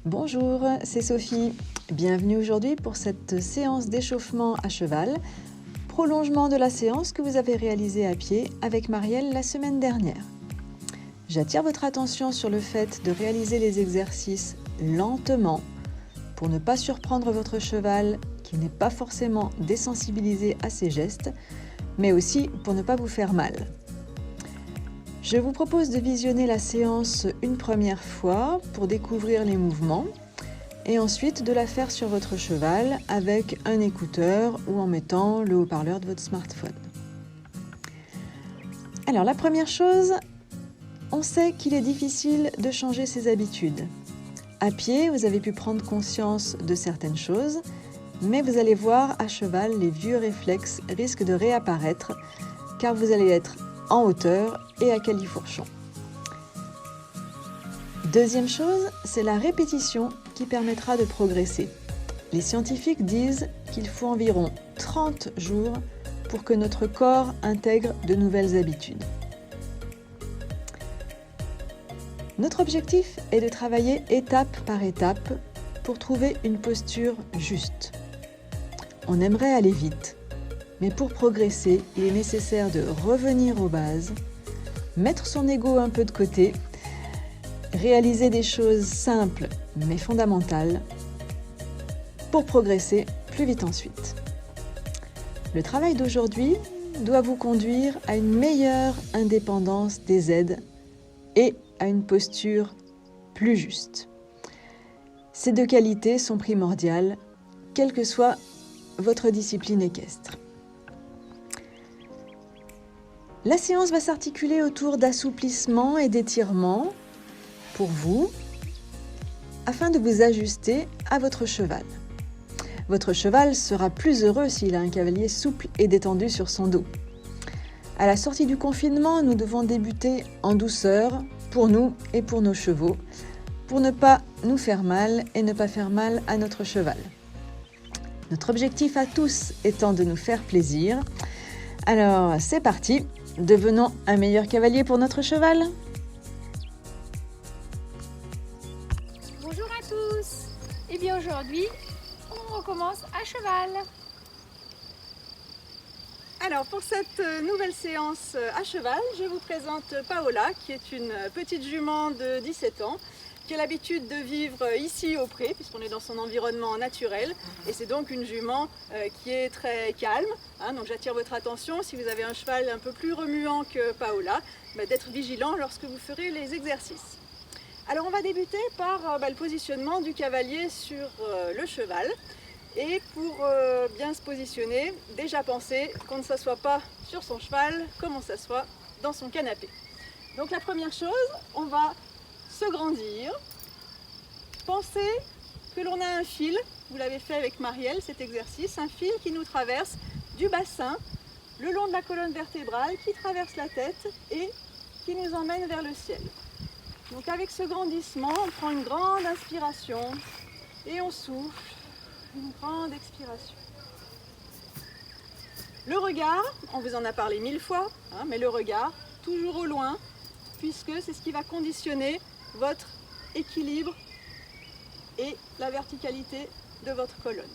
Bonjour, c'est Sophie. Bienvenue aujourd'hui pour cette séance d'échauffement à cheval, prolongement de la séance que vous avez réalisée à pied avec Marielle la semaine dernière. J'attire votre attention sur le fait de réaliser les exercices lentement pour ne pas surprendre votre cheval qui n'est pas forcément désensibilisé à ces gestes, mais aussi pour ne pas vous faire mal. Je vous propose de visionner la séance une première fois pour découvrir les mouvements et ensuite de la faire sur votre cheval avec un écouteur ou en mettant le haut-parleur de votre smartphone. Alors la première chose, on sait qu'il est difficile de changer ses habitudes. À pied, vous avez pu prendre conscience de certaines choses, mais vous allez voir à cheval, les vieux réflexes risquent de réapparaître car vous allez être en hauteur et à califourchon. Deuxième chose, c'est la répétition qui permettra de progresser. Les scientifiques disent qu'il faut environ 30 jours pour que notre corps intègre de nouvelles habitudes. Notre objectif est de travailler étape par étape pour trouver une posture juste. On aimerait aller vite. Mais pour progresser, il est nécessaire de revenir aux bases, mettre son ego un peu de côté, réaliser des choses simples mais fondamentales pour progresser plus vite ensuite. Le travail d'aujourd'hui doit vous conduire à une meilleure indépendance des aides et à une posture plus juste. Ces deux qualités sont primordiales, quelle que soit votre discipline équestre. La séance va s'articuler autour d'assouplissements et d'étirements pour vous, afin de vous ajuster à votre cheval. Votre cheval sera plus heureux s'il a un cavalier souple et détendu sur son dos. À la sortie du confinement, nous devons débuter en douceur pour nous et pour nos chevaux, pour ne pas nous faire mal et ne pas faire mal à notre cheval. Notre objectif à tous étant de nous faire plaisir. Alors, c'est parti! Devenons un meilleur cavalier pour notre cheval. Bonjour à tous. Et bien aujourd'hui, on recommence à cheval. Alors pour cette nouvelle séance à cheval, je vous présente Paola, qui est une petite jument de 17 ans, qui a l'habitude de vivre ici au pré, puisqu'on est dans son environnement naturel. Et c'est donc une jument qui est très calme. Donc j'attire votre attention, si vous avez un cheval un peu plus remuant que Paola, d'être vigilant lorsque vous ferez les exercices. Alors on va débuter par le positionnement du cavalier sur le cheval. Et pour bien se positionner, déjà penser qu'on ne s'assoit pas sur son cheval comme on s'assoit dans son canapé. Donc la première chose, on va se grandir, pensez que l'on a un fil, vous l'avez fait avec Marielle cet exercice, un fil qui nous traverse du bassin, le long de la colonne vertébrale, qui traverse la tête et qui nous emmène vers le ciel. Donc avec ce grandissement, on prend une grande inspiration et on souffle, une grande expiration. Le regard, on vous en a parlé 1000 fois, mais le regard, toujours au loin, puisque c'est ce qui va conditionner votre équilibre et la verticalité de votre colonne.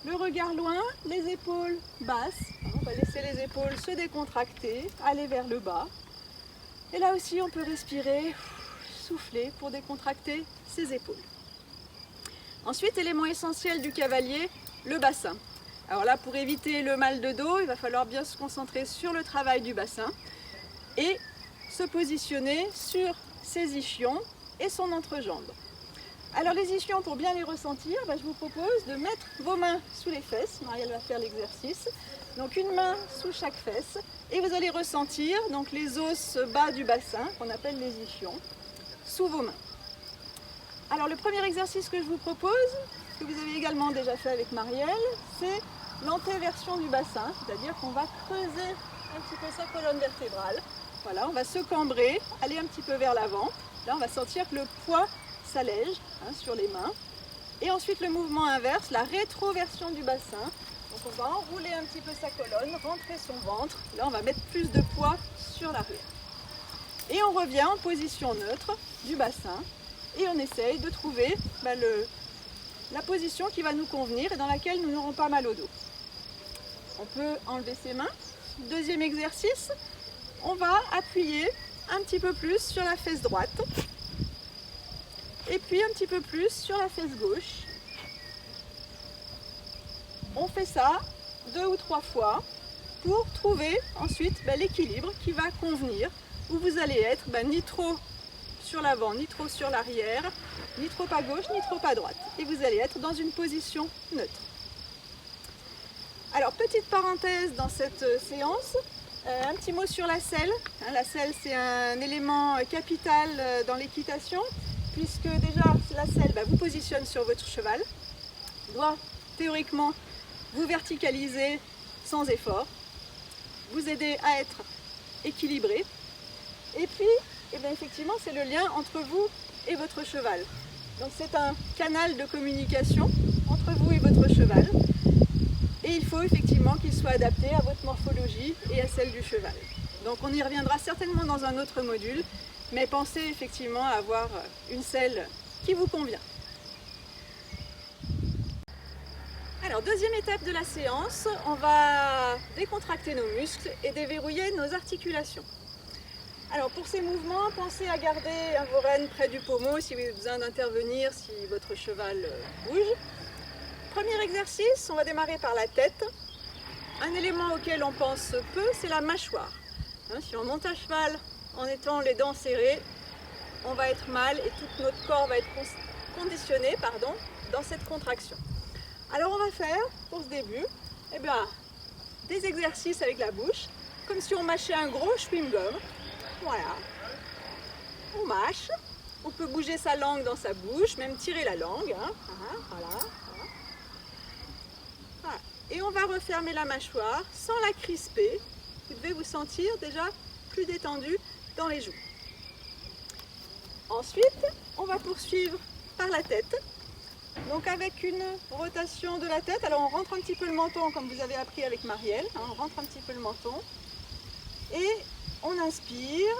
Le regard loin, les épaules basses, on va laisser les épaules se décontracter, aller vers le bas. Et là aussi on peut respirer, souffler pour décontracter ses épaules. Ensuite, élément essentiel du cavalier, le bassin. Alors là, pour éviter le mal de dos, il va falloir bien se concentrer sur le travail du bassin et se positionner sur ses ischions et son entrejambe. Alors les ischions, pour bien les ressentir, je vous propose de mettre vos mains sous les fesses. Marielle va faire l'exercice. Donc une main sous chaque fesse et vous allez ressentir donc les os bas du bassin, qu'on appelle les ischions, sous vos mains. Alors le premier exercice que je vous propose, que vous avez également déjà fait avec Marielle, c'est l'antéversion du bassin, c'est-à-dire qu'on va creuser un petit peu sa colonne vertébrale. Voilà, on va se cambrer, aller un petit peu vers l'avant. Là, on va sentir que le poids s'allège sur les mains. Et ensuite, le mouvement inverse, la rétroversion du bassin. Donc, on va enrouler un petit peu sa colonne, rentrer son ventre. Là, on va mettre plus de poids sur l'arrière. Et on revient en position neutre du bassin. et on essaye de trouver la position qui va nous convenir et dans laquelle nous n'aurons pas mal au dos. On peut enlever ses mains. Deuxième exercice, on va appuyer un petit peu plus sur la fesse droite et puis un petit peu plus sur la fesse gauche. On fait ça 2 ou 3 fois pour trouver ensuite l'équilibre qui va convenir, où vous allez être ni trop sur l'avant, ni trop sur l'arrière, ni trop à gauche, ni trop à droite. Et vous allez être dans une position neutre. Alors, petite parenthèse dans cette séance, un petit mot sur la selle. La selle, c'est un élément capital dans l'équitation, puisque déjà, la selle vous positionne sur votre cheval, doit théoriquement vous verticaliser sans effort, vous aider à être équilibré, et puis, effectivement, c'est le lien entre vous et votre cheval. Donc c'est un canal de communication entre vous et votre cheval. Et il faut effectivement qu'il soit adapté à votre morphologie et à celle du cheval. Donc on y reviendra certainement dans un autre module, mais pensez effectivement à avoir une selle qui vous convient. Alors deuxième étape de la séance, on va décontracter nos muscles et déverrouiller nos articulations. Alors pour ces mouvements, pensez à garder vos rênes près du pommeau si vous avez besoin d'intervenir, si votre cheval bouge. Premier exercice, on va démarrer par la tête. Un élément auquel on pense peu, c'est la mâchoire. Si on monte à cheval en étant les dents serrées, on va être mal et tout notre corps va être conditionné dans cette contraction. Alors on va faire, pour ce début, des exercices avec la bouche, comme si on mâchait un gros chewing-gum. Voilà. On mâche. On peut bouger sa langue dans sa bouche, même tirer la langue. Voilà. Et on va refermer la mâchoire sans la crisper. Vous devez vous sentir déjà plus détendu dans les joues. Ensuite, on va poursuivre par la tête. Donc avec une rotation de la tête, alors on rentre un petit peu le menton comme vous avez appris avec Marielle, on rentre un petit peu le menton et on inspire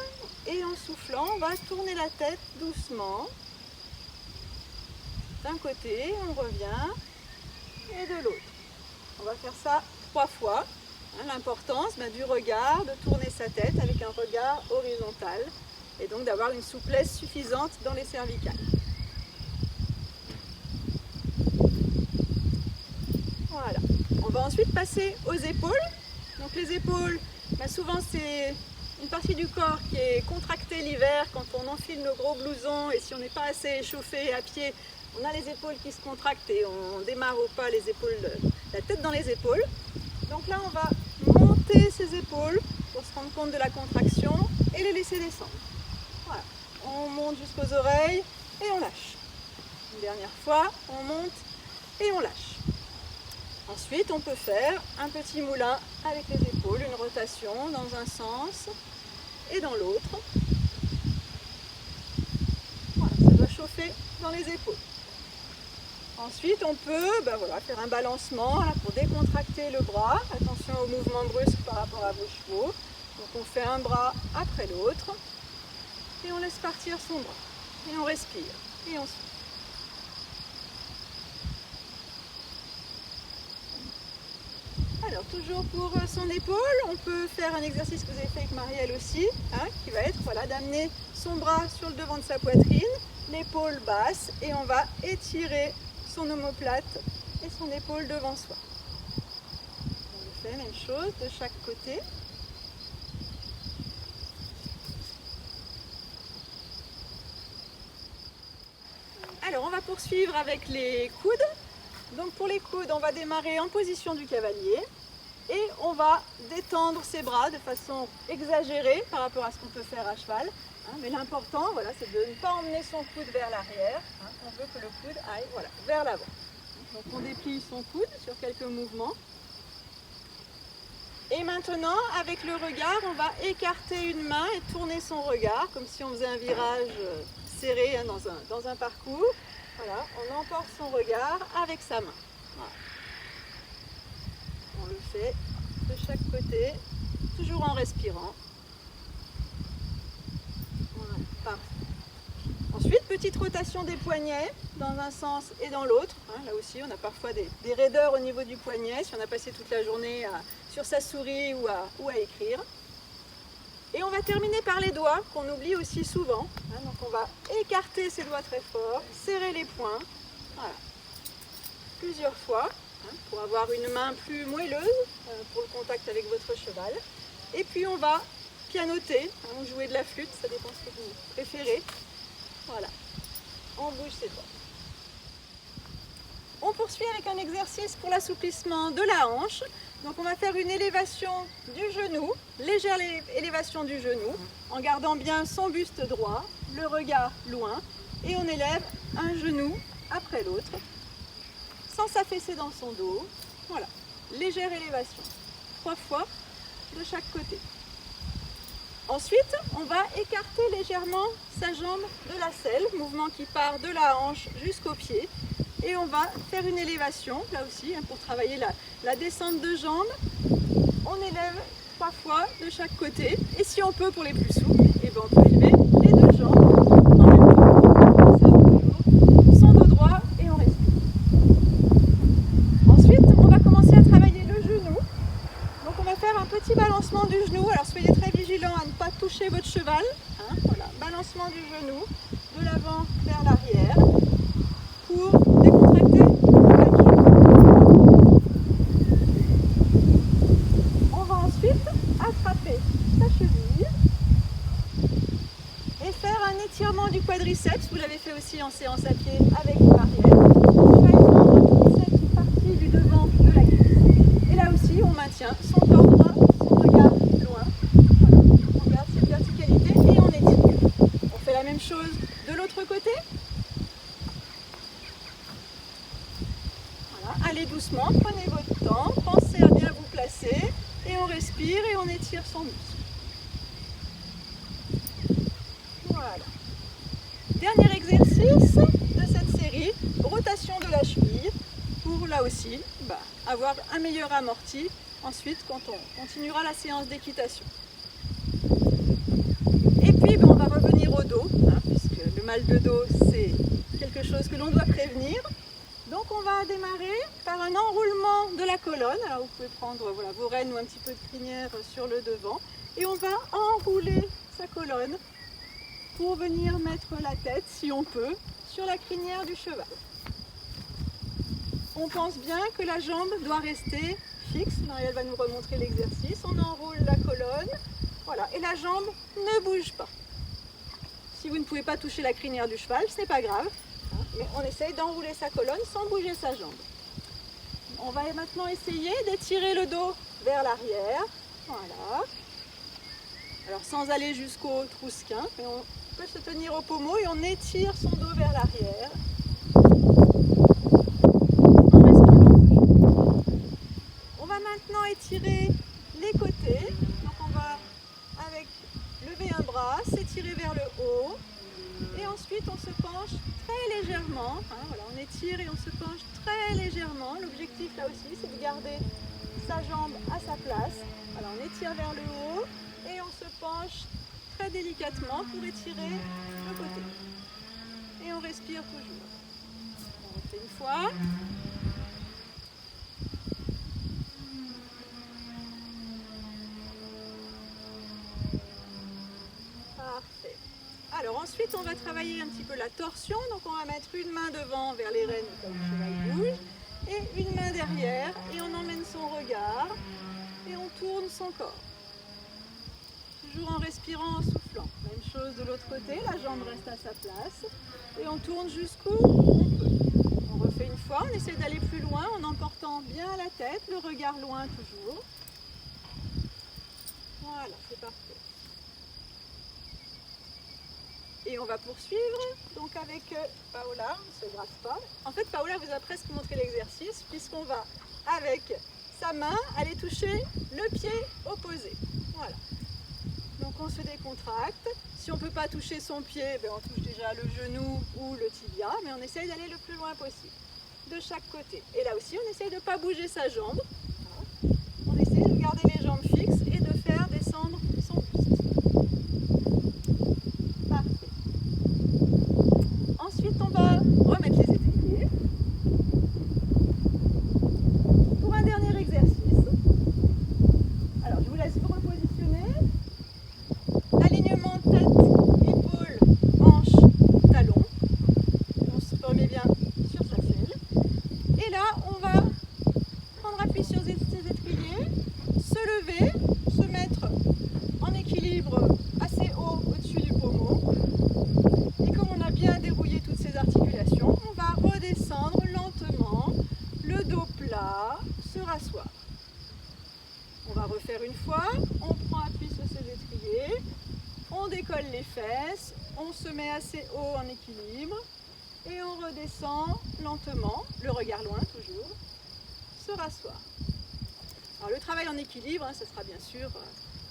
et en soufflant on va tourner la tête doucement d'un côté, on revient et de l'autre. On va faire ça 3 fois. L'importance du regard, de tourner sa tête avec un regard horizontal et donc d'avoir une souplesse suffisante dans les cervicales. Voilà. On va ensuite passer aux épaules. Donc les épaules, souvent c'est une partie du corps qui est contractée l'hiver quand on enfile nos gros blousons et si on n'est pas assez échauffé à pied, on a les épaules qui se contractent et on démarre au pas les épaules, la tête dans les épaules. Donc là on va monter ses épaules pour se rendre compte de la contraction et les laisser descendre. Voilà. On monte jusqu'aux oreilles et on lâche. Une dernière fois, on monte et on lâche. Ensuite, on peut faire un petit moulin avec les épaules, une rotation dans un sens et dans l'autre. Voilà, ça doit chauffer dans les épaules. Ensuite, on peut faire un balancement pour décontracter le bras. Attention aux mouvements brusques par rapport à vos chevaux. Donc on fait un bras après l'autre et on laisse partir son bras. Et on respire et on souffle. Alors toujours pour son épaule, on peut faire un exercice que vous avez fait avec Marielle aussi, qui va être d'amener son bras sur le devant de sa poitrine, l'épaule basse et on va étirer son omoplate et son épaule devant soi. On fait la même chose de chaque côté. Alors on va poursuivre avec les coudes. Donc pour les coudes, on va démarrer en position du cavalier et on va détendre ses bras de façon exagérée par rapport à ce qu'on peut faire à cheval. Mais l'important, c'est de ne pas emmener son coude vers l'arrière. On veut que le coude aille vers l'avant. Donc on déplie son coude sur quelques mouvements. Et maintenant, avec le regard, on va écarter une main et tourner son regard, comme si on faisait un virage serré dans un parcours. Voilà, on emporte son regard avec sa main. Voilà. On le fait de chaque côté, toujours en respirant. Voilà, parfait. Ensuite, petite rotation des poignets dans un sens et dans l'autre. Là aussi, on a parfois des raideurs au niveau du poignet si on a passé toute la journée sur sa souris ou à écrire. Et on va terminer par les doigts, qu'on oublie aussi souvent. Donc on va écarter ses doigts très fort, serrer les poings, voilà, plusieurs fois, pour avoir une main plus moelleuse pour le contact avec votre cheval. Et puis on va pianoter, ou jouer de la flûte, ça dépend ce que vous préférez. Voilà, on bouge ses doigts. On poursuit avec un exercice pour l'assouplissement de la hanche. Donc on va faire une élévation du genou, légère élévation du genou, en gardant bien son buste droit, le regard loin, et on élève un genou après l'autre, sans s'affaisser dans son dos. Voilà, légère élévation, 3 fois de chaque côté. Ensuite, on va écarter légèrement sa jambe de la selle, mouvement qui part de la hanche jusqu'au pied. Et on va faire une élévation, là aussi, pour travailler la descente de jambes. On élève 3 fois de chaque côté. Et si on peut, pour les plus souples, on peut élever les 2 jambes en même temps. On serre toujours son dos droit et on respire. Ensuite, on va commencer à travailler le genou. Donc on va faire un petit balancement du genou. Alors soyez très vigilants à ne pas toucher votre cheval. Voilà, balancement du genou, de l'avant vers l'arrière, pour décontracter la jambe. On va ensuite attraper sa cheville et faire un étirement du quadriceps. Vous l'avez fait aussi en séance à pied avec Marielle. On va étendre cette partie du devant de la cuisse. Et là aussi, on maintient son corps droit, son regard loin. Voilà. On garde cette verticalité et on étire. On fait la même chose de l'autre côté. Allez doucement, prenez votre temps, pensez à bien vous placer et on respire et on étire son muscle. Voilà. Dernier exercice de cette série, rotation de la cheville pour là aussi avoir un meilleur amorti ensuite quand on continuera la séance d'équitation. Et puis on va revenir au dos, puisque le mal de dos c'est quelque chose que l'on doit prévenir. Donc on va démarrer par un enroulement de la colonne. Alors vous pouvez prendre vos rênes ou un petit peu de crinière sur le devant. Et on va enrouler sa colonne pour venir mettre la tête, si on peut, sur la crinière du cheval. On pense bien que la jambe doit rester fixe. Marielle va nous remontrer l'exercice. On enroule la colonne. Voilà. Et la jambe ne bouge pas. Si vous ne pouvez pas toucher la crinière du cheval, ce n'est pas grave. Mais on essaye d'enrouler sa colonne sans bouger sa jambe. On va maintenant essayer d'étirer le dos vers l'arrière. Voilà. Alors sans aller jusqu'au trousquin, mais on peut se tenir au pommeau et on étire son dos vers l'arrière. En respirant. On va maintenant étirer les côtés. Donc on va lever un bras, s'étirer vers le haut. Et ensuite on se penche très légèrement, voilà, on étire et on se penche très légèrement. L'objectif là aussi c'est de garder sa jambe à sa place. Voilà, on étire vers le haut et on se penche très délicatement pour étirer le côté. Et on respire toujours. On refait une fois. Parfait. Alors ensuite on va travailler un petit peu la torsion, donc on va mettre une main devant vers les rênes comme le cheval bouge et une main derrière et on emmène son regard et on tourne son corps. Toujours en respirant, en soufflant. Même chose de l'autre côté, la jambe reste à sa place et on tourne jusqu'où on peut. On refait une fois, on essaie d'aller plus loin en emportant bien la tête, le regard loin toujours. Voilà, c'est parfait. Et on va poursuivre donc avec Paola, on ne se gratte pas. En fait, Paola vous a presque montré l'exercice puisqu'on va, avec sa main, aller toucher le pied opposé. Voilà. Donc on se décontracte. Si on ne peut pas toucher son pied, on touche déjà le genou ou le tibia, mais on essaye d'aller le plus loin possible, de chaque côté. Et là aussi, on essaye de ne pas bouger sa jambe. Voilà. On essaye de garder les jambes fixes et de faire descendre son buste. Parfait. colle les fesses, on se met assez haut en équilibre et on redescend lentement, le regard loin toujours, se rasseoir. Alors le travail en équilibre, ce sera bien sûr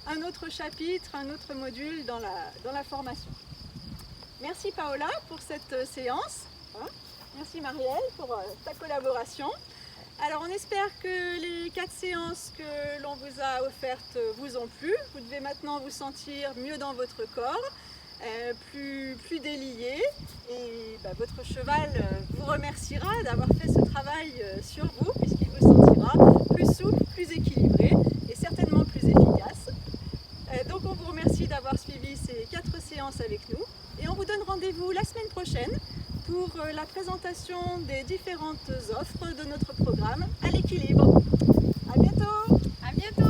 un autre chapitre, un autre module dans la formation. Merci Paola pour cette séance. Merci Marielle pour ta collaboration. Alors on espère que les 4 séances que l'on vous a offertes vous ont plu. Vous devez maintenant vous sentir mieux dans votre corps, plus délié, et votre cheval vous remerciera d'avoir fait ce travail sur vous, puisqu'il vous sentira plus souple, plus équilibré et certainement plus efficace. Donc on vous remercie d'avoir suivi ces 4 séances avec nous et on vous donne rendez-vous la semaine prochaine pour la présentation des différentes offres de notre programme à l'équilibre. À bientôt! À bientôt!